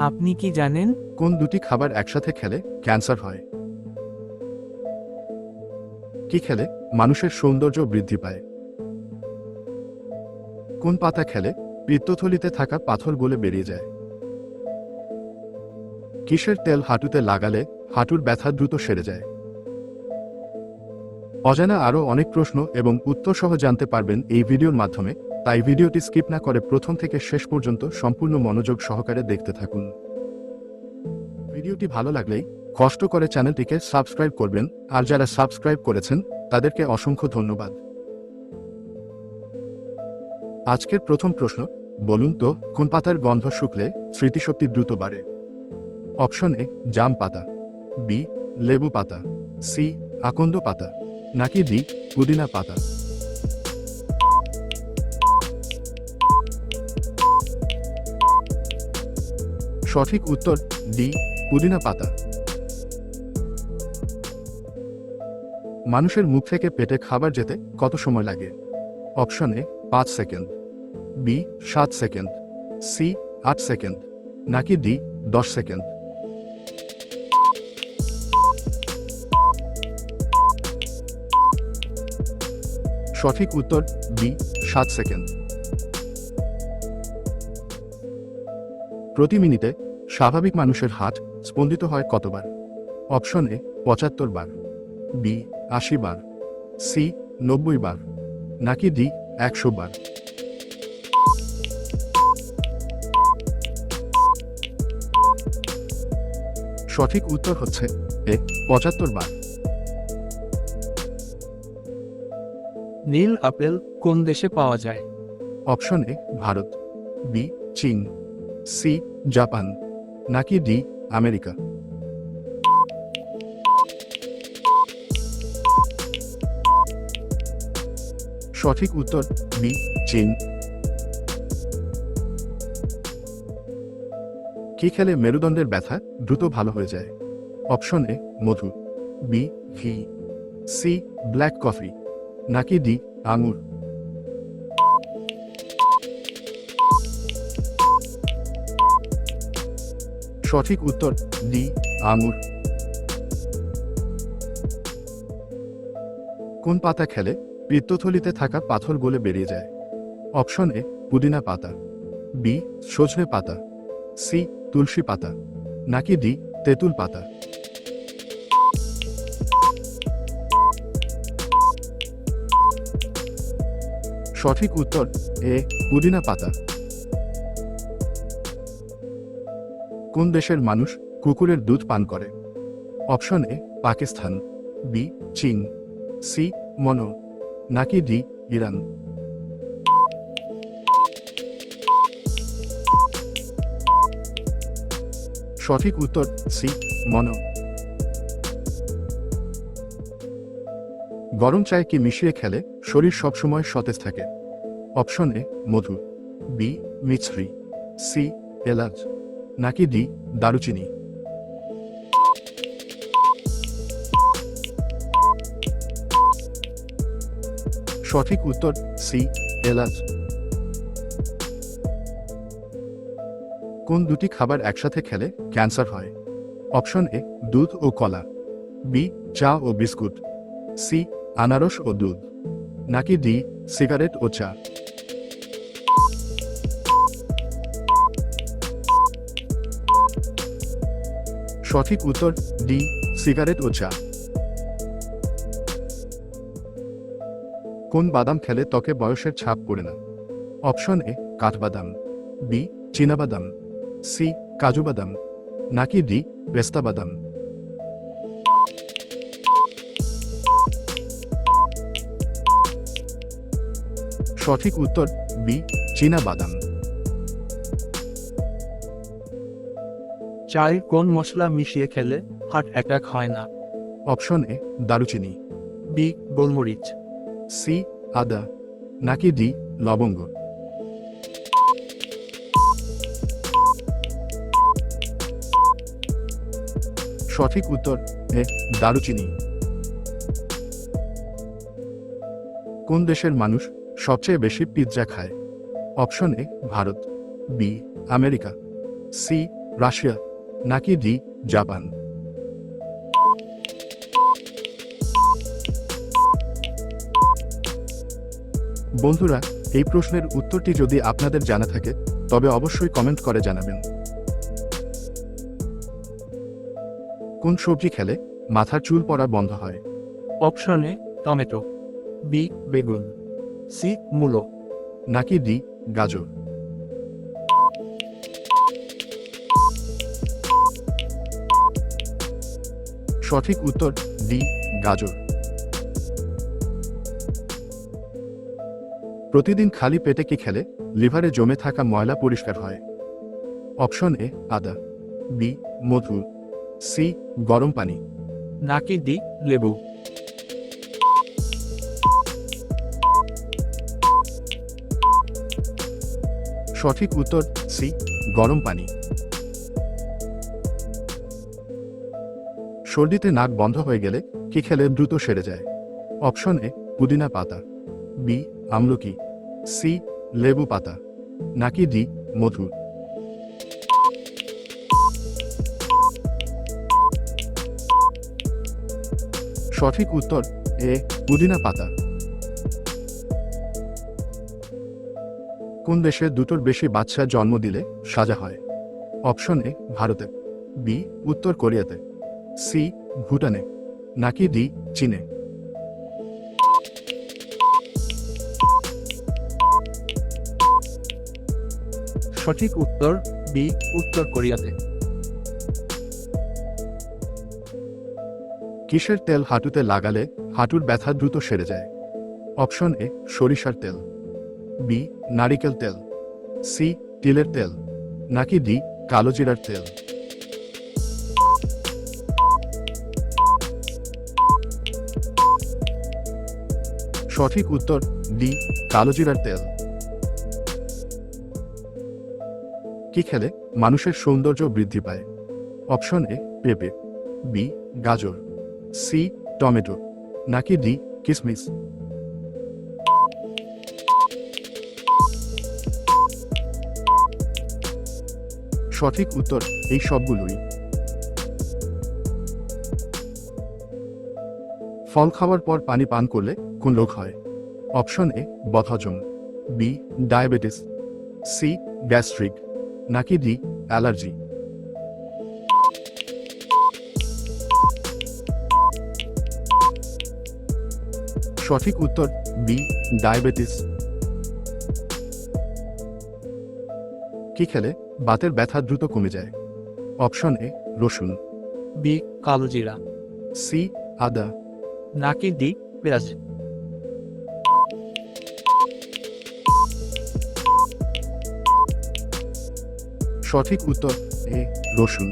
আপনি কি জানেন? কোন দুটি খাবার একসাথে খেলে ক্যান্সার হয়? কি খেলে মানুষের সৌন্দর্য বৃদ্ধি পায়? কোন পাতা খেলে পিত্তথলিতে থাকা পাথর গলে বেরিয়ে যায়? কিসের তেল হাঁটুতে লাগালে হাঁটুর ব্যথা দ্রুত সেরে যায়? অজানা আরও অনেক প্রশ্ন এবং উত্তর সহ জানতে পারবেন এই ভিডিওর মাধ্যমে, তাই ভিডিওটি স্কিপ না করে প্রথম থেকে শেষ পর্যন্ত সম্পূর্ণ মনোযোগ সহকারে দেখতে থাকুন। ভিডিওটি ভালো লাগলেই কষ্ট করে চ্যানেলটিকে সাবস্ক্রাইব করবেন, আর যারা সাবস্ক্রাইব করেছেন তাদেরকে অসংখ্য ধন্যবাদ। আজকের প্রথম প্রশ্ন, বলুন তো কোন পাতার গন্ধ শুকলে স্মৃতিশক্তি দ্রুত বাড়ে? অপশন এ জাম পাতা, বি লেবু পাতা, সি আকন্দ পাতা, নাকি ডি পুদিনা পাতা? সঠিক উত্তর ডি পুদিনা পাতা। মানুষের মুখ থেকে পেটে খাবার যেতে কত সময় লাগে? Option A 5 second, B 7 second, C 8 second, নাকি ডি 10 সেকেন্ড? সঠিক উত্তর বি 7 সেকেন্ড। প্রতি মিনিটে স্বাভাবিক মানুষের হার্ট স্পন্দিত হয় কতবার? অপশন এ 75 বার, বি 80 বার, সি 90 বার, নাকি ডি 100 বার? সঠিক উত্তর হচ্ছে এ 75 বার। নীল আপেল কোন দেশে পাওয়া যায়? অপশন এ ভারত, বি চীন, সি জাপান, নাকি ডি আমেরিকা? সঠিক উত্তর বি চীন। কি খেলে মেরুদণ্ডের ব্যথা দ্রুত ভালো হয়ে যায়? অপশন এ মধু, বি ঘি, সি ব্ল্যাক কফি, নাকি ডি আঙুর? সঠিক উত্তর ডি আঙুর। কোন পাতা খেলে পিত্তথলিতে থাকা পাথর গলে বেরিয়ে যায়? অপশন এ পুদিনা পাতা, বি সজনে পাতা, সি তুলসী পাতা, নাকি ডি তেঁতুল পাতা? সঠিক উত্তর এ পুদিনা পাতা। কোন দেশের মানুষ কুকুরের দুধ পান করে? অপশন এ পাকিস্তান, বি চীন, সি মনো, নাকি ডি ইরান? সঠিক উত্তর সি মনো। গরম চায়ে কি মিশিয়ে খেলে শরীর সবসময় সতেজ থাকে? অপশন এ মধু, বি মিছরি, সি এলাচ, নাকি ডি দারুচিনি? সঠিক উত্তর সি এলাচ। কোন দুটি খাবার একসাথে খেলে ক্যান্সার হয়? অপশন এ দুধ ও কলা, বি চা ও বিস্কুট, সি আনারস ও দুধ, নাকি ডি সিগারেট ও চা? সঠিক উত্তর ডি সিগারেট ও চা। কোন বাদাম খেলে ত্বকে বয়সের ছাপ পড়ে না? অপশন এ কাঠবাদাম, বি চীনাবাদাম, সি কাজু বাদাম, নাকি ডি পেস্তা বাদাম? সঠিক উত্তর বি চীনা বাদাম। চায়ে কোন মশলা মিশিয়ে খেলে হার্ট অ্যাটাক হয় না? অপশন এ দারুচিনি, বি গোলমরিচ, সি আদা, নাকি ডি লবঙ্গ? সঠিক উত্তর এ দারুচিনি। কোন দেশের মানুষ সবচেয়ে বেশি পিৎজা খায়? Option A Bharat, B America, C Russia নাকি ডি জাপান? বন্ধুরা, এই প্রশ্নের উত্তরটি যদি আপনাদের জানা থাকে তবে অবশ্যই কমেন্ট করে জানাবেন। কোন সবজি খেলে মাথার চুল পড়া বন্ধ হয়? অপশন এ টমেটো, বি বেগুন, সি মূলো, নাকি ডি গাজর? সঠিক উত্তর ডি গাজর। প্রতিদিন খালি পেটে কি খেলে লিভারে জমে থাকা ময়লা পরিষ্কার হয়? অপশন এ আদা, বি মধু, সি গরম পানি, নাকি ডি লেবু, সঠিক উত্তর সি গরম পানি। সর্দিতে নাক বন্ধ হয়ে গেলে কি খেলে দ্রুত সেরে যায়? অপশন এ পুদিনা পাতা, বি আমলকি, সি লেবু পাতা, নাকি ডি মধু? সঠিক উত্তর এ পুদিনা পাতা। কোন দেশে দুটোর বেশি বাচ্চা জন্ম দিলে সাজা হয়? অপশন এ ভারতে, বি উত্তর কোরিয়াতে, সি ভুটানে, নাকি ডি চীনে? সঠিক উত্তর বি উত্তর কোরিয়াতে। কিসের তেল হাঁটুতে লাগালে হাঁটুর ব্যথা দ্রুত সেরে যায়? অপশন এ সরিষার তেল, বি নারিকেল তেল, সি তিলের তেল, নাকি ডি কালোজিরার তেল? সঠিক উত্তর ডি কালোজিরার তেল। কি খেলে মানুষের সৌন্দর্য বৃদ্ধি পায়? অপশন এ পেঁপে, বি গাজর, সি টমেটো, নাকি ডি কিশমিশ? সঠিক উত্তর এই সবগুলোই। ফল খাওয়ার পর পানি পান করলে কোন রোগ হয়? অপশন এ বদহজম, বি ডায়াবেটিস, সি গ্যাস্ট্রিক, নাকি ডি অ্যালার্জি? সঠিক উত্তর বি ডায়াবেটিস। কি খেলে বাতের ব্যথা দ্রুত কমে যায়? অপশন এ রসুন, বি কালোজিরা, সি আদা, নাকি ডি পেঁয়াজ, সঠিক উত্তর এ রসুন।